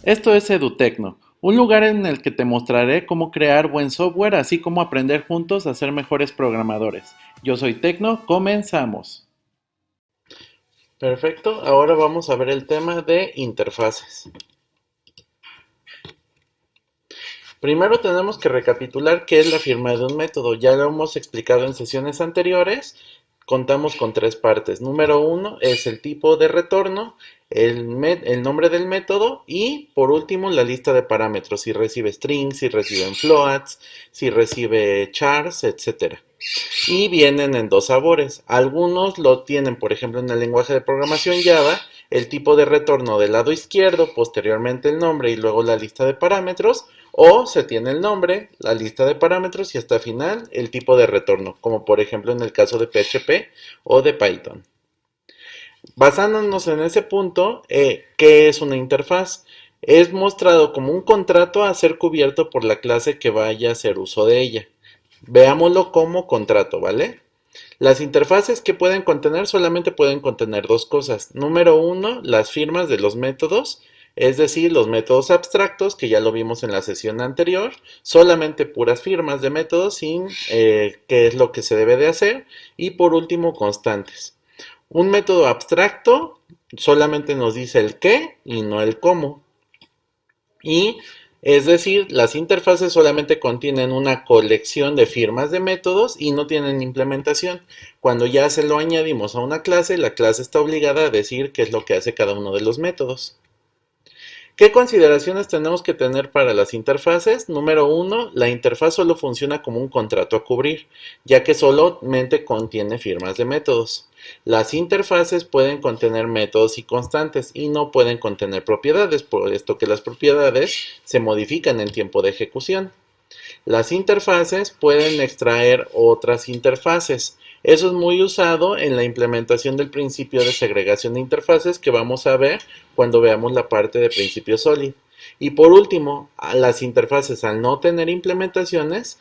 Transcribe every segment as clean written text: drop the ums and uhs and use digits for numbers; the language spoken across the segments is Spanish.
Esto es EduTecno, un lugar en el que te mostraré cómo crear buen software, así como aprender juntos a ser mejores programadores. Yo soy Tecno, comenzamos. Perfecto, ahora vamos a ver el tema de interfaces. Primero tenemos que recapitular qué es la firma de un método. Ya lo hemos explicado en sesiones anteriores. Contamos con tres partes. Número uno es el tipo de retorno, el nombre del método y por último la lista de parámetros. Si recibe strings, si reciben floats, si recibe chars, etcétera. Y vienen en dos sabores. Algunos lo tienen, por ejemplo, en el lenguaje de programación Java, el tipo de retorno del lado izquierdo, posteriormente el nombre y luego la lista de parámetros, o se tiene el nombre, la lista de parámetros y hasta el final el tipo de retorno, como por ejemplo en el caso de PHP o de Python. Basándonos en ese punto, ¿qué es una interfaz? Es mostrado como un contrato a ser cubierto por la clase que vaya a hacer uso de ella. Veámoslo como contrato, ¿vale? Las interfaces que pueden contener solamente pueden contener dos cosas. Número uno, las firmas de los métodos, es decir, los métodos abstractos, que ya lo vimos en la sesión anterior, solamente puras firmas de métodos sin qué es lo que se debe de hacer. Y por último, constantes. Un método abstracto solamente nos dice el qué y no el cómo. Y es decir, las interfaces solamente contienen una colección de firmas de métodos y no tienen implementación. Cuando ya se lo añadimos a una clase, la clase está obligada a decir qué es lo que hace cada uno de los métodos. ¿Qué consideraciones tenemos que tener para las interfaces? Número uno, la interfaz solo funciona como un contrato a cubrir, ya que solamente contiene firmas de métodos. Las interfaces pueden contener métodos y constantes y no pueden contener propiedades, por esto que las propiedades se modifican en tiempo de ejecución. Las interfaces pueden extraer otras interfaces. Eso es muy usado en la implementación del principio de segregación de interfaces que vamos a ver cuando veamos la parte de principio SOLID. Y por último, a las interfaces al no tener implementaciones,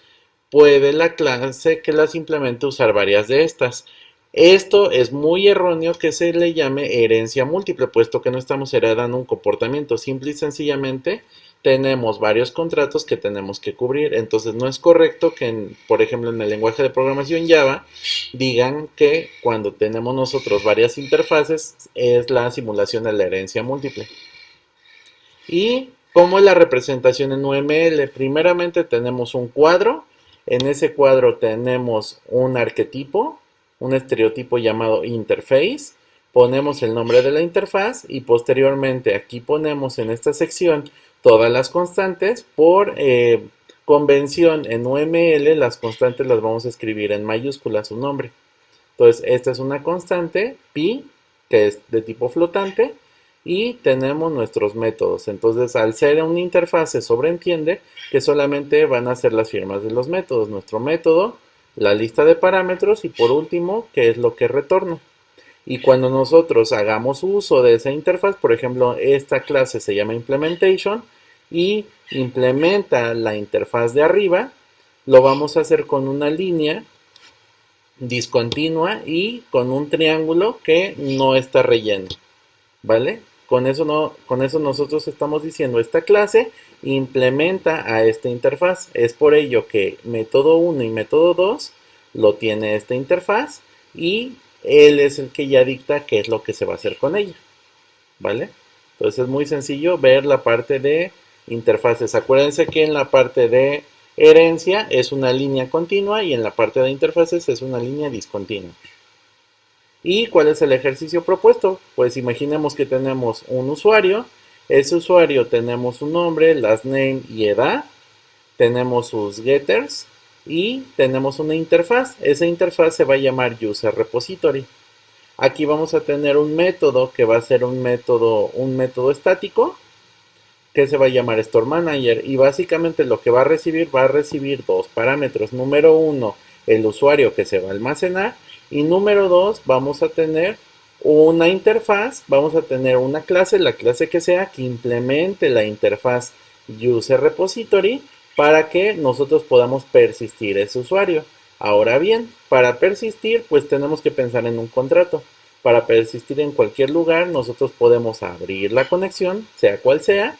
puede la clase que las implemente usar varias de estas. Esto es muy erróneo que se le llame herencia múltiple, puesto que no estamos heredando un comportamiento, simple y sencillamente tenemos varios contratos que tenemos que cubrir. Entonces no es correcto que, por ejemplo, en el lenguaje de programación Java, digan que cuando tenemos nosotros varias interfaces es la simulación de la herencia múltiple. ¿Y cómo es la representación en UML? Primeramente tenemos un cuadro. En ese cuadro tenemos un arquetipo, un estereotipo llamado interface. Ponemos el nombre de la interfaz y posteriormente aquí ponemos en esta sección todas las constantes. Por convención en UML, las constantes las vamos a escribir en mayúsculas su nombre. Entonces, esta es una constante, pi, que es de tipo flotante, y tenemos nuestros métodos. Entonces, al ser una interfaz, se sobreentiende que solamente van a ser las firmas de los métodos. Nuestro método, la lista de parámetros y por último, qué es lo que retorna. Y cuando nosotros hagamos uso de esa interfaz, por ejemplo, esta clase se llama implementation y implementa la interfaz de arriba, lo vamos a hacer con una línea discontinua y con un triángulo que no está relleno, ¿vale? Con eso, no, con eso nosotros estamos diciendo esta clase implementa a esta interfaz. Es por ello que método 1 y método 2 lo tiene esta interfaz y él es el que ya dicta qué es lo que se va a hacer con ella, ¿vale? Entonces es muy sencillo ver la parte de interfaces. Acuérdense que en la parte de herencia es una línea continua y en la parte de interfaces es una línea discontinua. ¿Y cuál es el ejercicio propuesto? Pues imaginemos que tenemos un usuario. Ese usuario tenemos un nombre, last name y edad. Tenemos sus getters y tenemos una interfaz. Esa interfaz se va a llamar user repository. Aquí vamos a tener un método que va a ser un método estático que se va a llamar Store Manager y básicamente lo que va a recibir dos parámetros. Número uno, el usuario que se va a almacenar y número dos, vamos a tener una interfaz, vamos a tener una clase, la clase que sea, que implemente la interfaz User Repository para que nosotros podamos persistir ese usuario. Ahora bien, para persistir, pues tenemos que pensar en un contrato. Para persistir en cualquier lugar, nosotros podemos abrir la conexión, sea cual sea,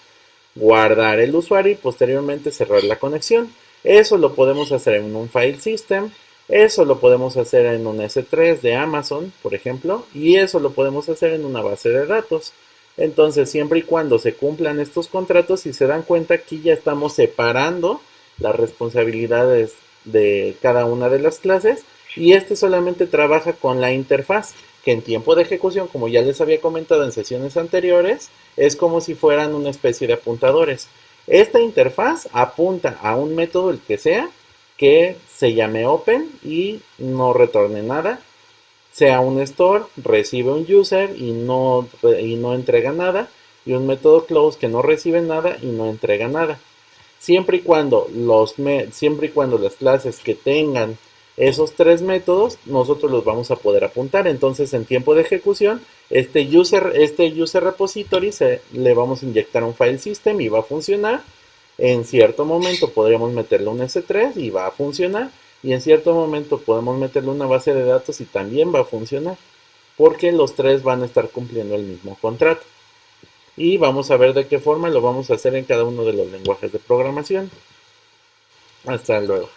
guardar el usuario y posteriormente cerrar la conexión. Eso lo podemos hacer en un file system, eso lo podemos hacer en un S3 de Amazon, por ejemplo, y eso lo podemos hacer en una base de datos. Entonces, siempre y cuando se cumplan estos contratos, si se dan cuenta, aquí ya estamos separando las responsabilidades de cada una de las clases y este solamente trabaja con la interfaz, que en tiempo de ejecución, como ya les había comentado en sesiones anteriores, es como si fueran una especie de apuntadores. Esta interfaz apunta a un método, el que sea, que se llame open y no retorne nada, sea un store, recibe un user y no entrega nada, y un método close que no recibe nada y no entrega nada. Siempre y cuando las clases que tengan esos tres métodos, nosotros los vamos a poder apuntar. Entonces, en tiempo de ejecución, este user repository le vamos a inyectar un file system y va a funcionar. En cierto momento podríamos meterle un S3 y va a funcionar. Y en cierto momento podemos meterle una base de datos y también va a funcionar. Porque los tres van a estar cumpliendo el mismo contrato. Y vamos a ver de qué forma lo vamos a hacer en cada uno de los lenguajes de programación. Hasta luego.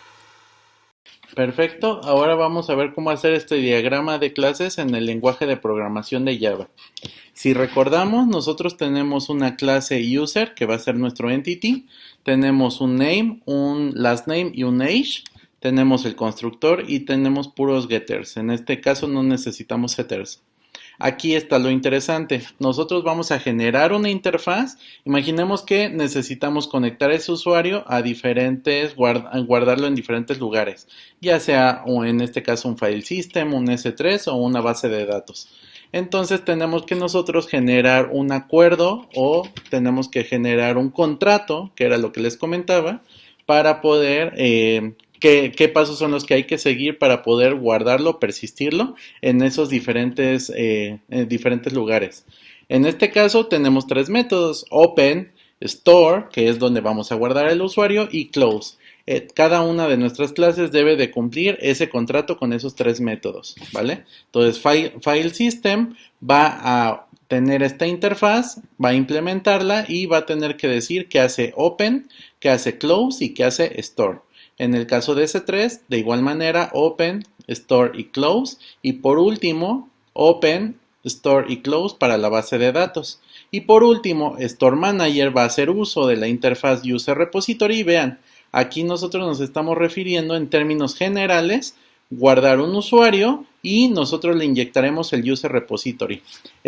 Perfecto, ahora vamos a ver cómo hacer este diagrama de clases en el lenguaje de programación de Java. Si recordamos, nosotros tenemos una clase user que va a ser nuestro entity, tenemos un name, un last name y un age, tenemos el constructor y tenemos puros getters. En este caso no necesitamos setters. Aquí está lo interesante. Nosotros vamos a generar una interfaz. Imaginemos que necesitamos conectar ese usuario a diferentes, guardarlo en diferentes lugares, ya sea o en este caso un file system, un S3 o una base de datos. Entonces tenemos que nosotros generar un acuerdo o tenemos que generar un contrato, que era lo que les comentaba, para poder ¿Qué pasos son los que hay que seguir para poder guardarlo, persistirlo en esos diferentes lugares? En este caso tenemos tres métodos: Open, Store, que es donde vamos a guardar el usuario, y Close. Cada una de nuestras clases debe de cumplir ese contrato con esos tres métodos, ¿vale? Entonces File System va a tener esta interfaz, va a implementarla y va a tener que decir qué hace Open, qué hace Close y qué hace Store. En el caso de S3, de igual manera, Open, Store y Close. Y por último, Open, Store y Close para la base de datos. Y por último, Store Manager va a hacer uso de la interfaz User Repository. Y vean, aquí nosotros nos estamos refiriendo en términos generales, guardar un usuario y nosotros le inyectaremos el User Repository.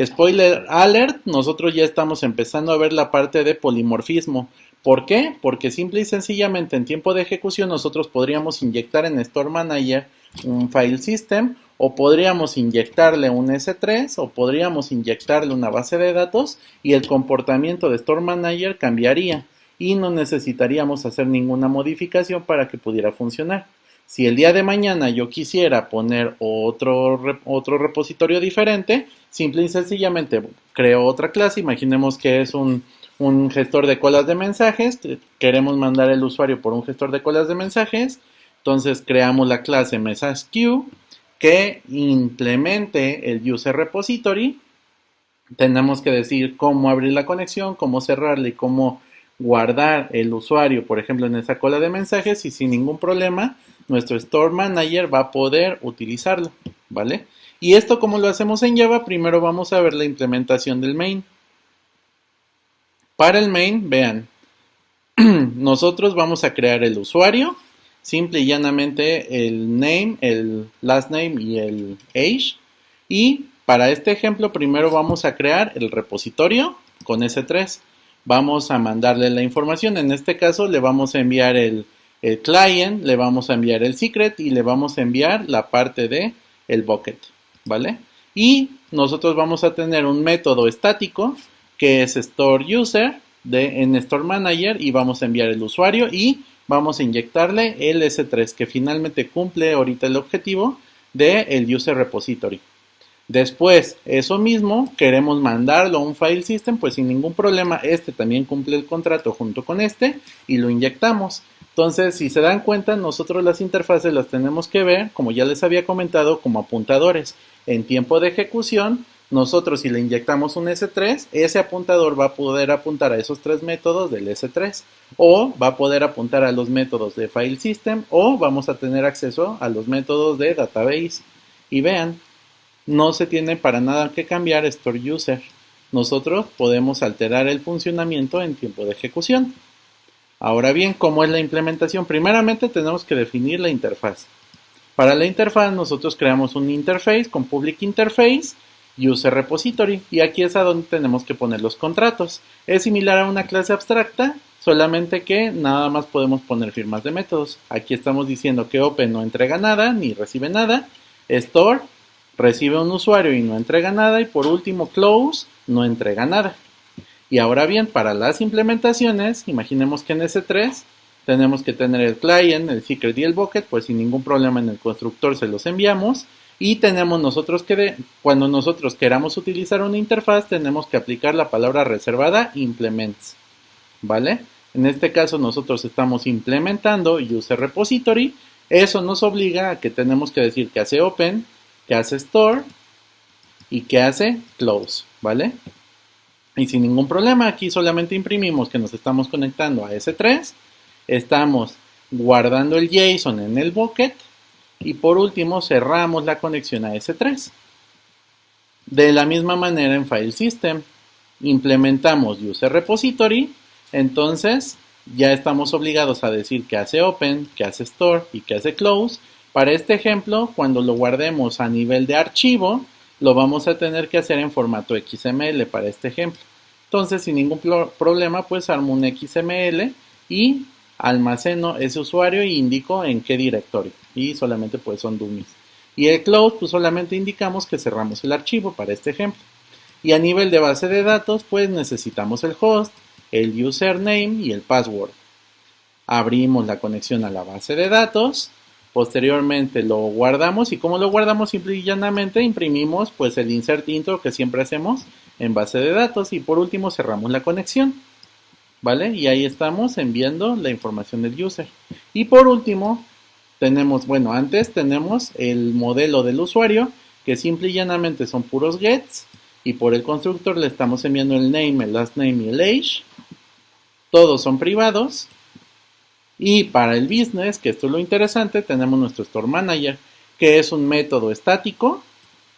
Spoiler alert, nosotros ya estamos empezando a ver la parte de polimorfismo. ¿Por qué? Porque simple y sencillamente en tiempo de ejecución nosotros podríamos inyectar en Store Manager un file system o podríamos inyectarle un S3 o podríamos inyectarle una base de datos y el comportamiento de Store Manager cambiaría y no necesitaríamos hacer ninguna modificación para que pudiera funcionar. Si el día de mañana yo quisiera poner otro repositorio diferente, simple y sencillamente creo otra clase. Imaginemos que es un gestor de colas de mensajes, queremos mandar el usuario por un gestor de colas de mensajes, entonces creamos la clase MessageQueue que implemente el User Repository. Tenemos que decir cómo abrir la conexión, cómo cerrarla y cómo guardar el usuario, por ejemplo, en esa cola de mensajes, y sin ningún problema nuestro Store Manager va a poder utilizarlo, ¿vale? Y esto, como lo hacemos en Java, primero vamos a ver la implementación del main. Para el main, vean, nosotros vamos a crear el usuario, simple y llanamente el name, el last name y el age. Y para este ejemplo, primero vamos a crear el repositorio con S3. Vamos a mandarle la información. En este caso, le vamos a enviar el client, le vamos a enviar el secret y le vamos a enviar la parte de el bucket, ¿vale? Y nosotros vamos a tener un método estático que es Store User en Store Manager y vamos a enviar el usuario y vamos a inyectarle el S3 que finalmente cumple ahorita el objetivo del User Repository. Después, eso mismo, queremos mandarlo a un file system, pues sin ningún problema, este también cumple el contrato junto con este y lo inyectamos. Entonces, si se dan cuenta, nosotros las interfaces las tenemos que ver, como ya les había comentado, como apuntadores. En tiempo de ejecución, Nosotros si le inyectamos un S3, ese apuntador va a poder apuntar a esos tres métodos del S3 o va a poder apuntar a los métodos de file system o vamos a tener acceso a los métodos de database. Y vean, no se tiene para nada que cambiar store user. Nosotros podemos alterar el funcionamiento en tiempo de ejecución. Ahora bien, ¿cómo es la implementación? Primeramente tenemos que definir la interfaz. Para la interfaz nosotros creamos un interface con public interface, user repository, y aquí es a donde tenemos que poner los contratos. Es similar a una clase abstracta, solamente que nada más podemos poner firmas de métodos. Aquí estamos diciendo que open no entrega nada ni recibe nada, store recibe un usuario y no entrega nada, y por último close no entrega nada. Y ahora bien, para las implementaciones, imaginemos que en S3 tenemos que tener el client, el secret y el bucket, pues sin ningún problema en el constructor se los enviamos. Y tenemos nosotros que, cuando nosotros queramos utilizar una interfaz, tenemos que aplicar la palabra reservada implements, ¿vale? En este caso nosotros estamos implementando user repository. Eso nos obliga a que tenemos que decir que hace open, que hace store y que hace close, ¿vale? Y sin ningún problema, aquí solamente imprimimos que nos estamos conectando a S3, estamos guardando el JSON en el bucket y por último cerramos la conexión a S3. De la misma manera en File System, implementamos User Repository, entonces ya estamos obligados a decir que hace Open, que hace Store y que hace Close. Para este ejemplo, cuando lo guardemos a nivel de archivo, lo vamos a tener que hacer en formato XML para este ejemplo. Entonces, sin ningún problema, pues armo un XML y almaceno ese usuario y indico en qué directorio. Y solamente pues son dummies. Y el close, pues solamente indicamos que cerramos el archivo para este ejemplo. Y a nivel de base de datos, pues necesitamos el host, el username y el password. Abrimos la conexión a la base de datos. Posteriormente lo guardamos y como lo guardamos simple y llanamente imprimimos pues el insert intro que siempre hacemos en base de datos y por último cerramos la conexión, ¿vale? Y ahí estamos enviando la información del user. Y por último tenemos, bueno, antes tenemos el modelo del usuario que simple y llanamente son puros gets y por el constructor le estamos enviando el name, el last name y el age. Todos son privados. Y para el business, que esto es lo interesante, tenemos nuestro Store Manager, que es un método estático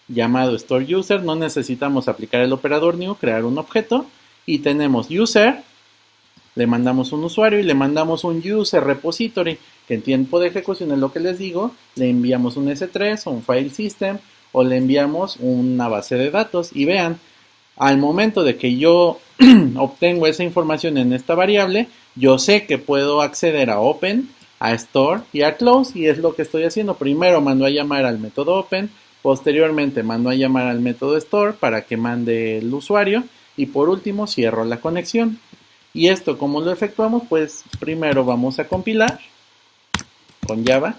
llamado Store User. No necesitamos aplicar el operador new, crear un objeto. Y tenemos User, le mandamos un usuario y le mandamos un User Repository, que en tiempo de ejecución es lo que les digo, le enviamos un S3 o un File System o le enviamos una base de datos. Y vean, al momento de que yo obtengo esa información en esta variable, yo sé que puedo acceder a Open, a Store y a Close y es lo que estoy haciendo. Primero mando a llamar al método Open, posteriormente mando a llamar al método Store para que mande el usuario y por último cierro la conexión. Y esto, ¿cómo lo efectuamos? Pues primero vamos a compilar con Java.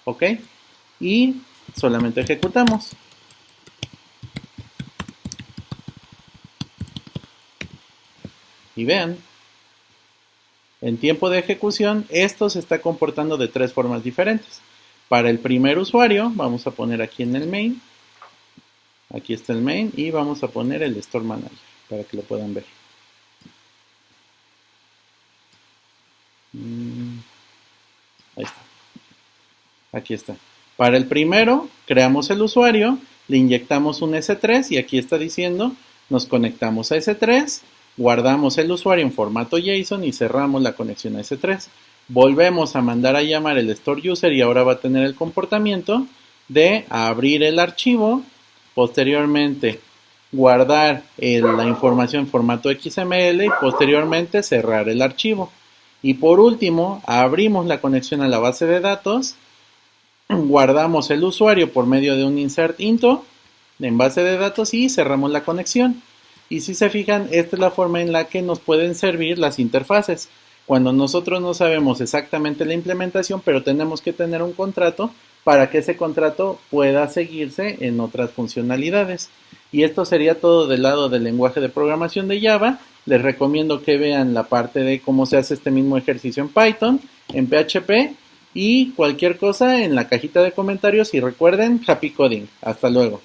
Ok, y solamente ejecutamos. Y vean, en tiempo de ejecución esto se está comportando de tres formas diferentes. Para el primer usuario vamos a poner aquí en el main, aquí está el main y vamos a poner el Store Manager para que lo puedan ver. Ahí está. Aquí está. Para el primero, creamos el usuario, le inyectamos un S3 y aquí está diciendo, nos conectamos a S3, guardamos el usuario en formato JSON y cerramos la conexión a S3. Volvemos a mandar a llamar el Store User y ahora va a tener el comportamiento de abrir el archivo, posteriormente guardar la información en formato XML y posteriormente cerrar el archivo. Y por último, abrimos la conexión a la base de datos, guardamos el usuario por medio de un insert into en base de datos y cerramos la conexión. Y si se fijan, esta es la forma en la que nos pueden servir las interfaces. Cuando nosotros no sabemos exactamente la implementación, pero tenemos que tener un contrato para que ese contrato pueda seguirse en otras funcionalidades. Y esto sería todo del lado del lenguaje de programación de Java. Les recomiendo que vean la parte de cómo se hace este mismo ejercicio en Python en PHP y cualquier cosa en la cajita de comentarios y recuerden, happy coding. Hasta luego.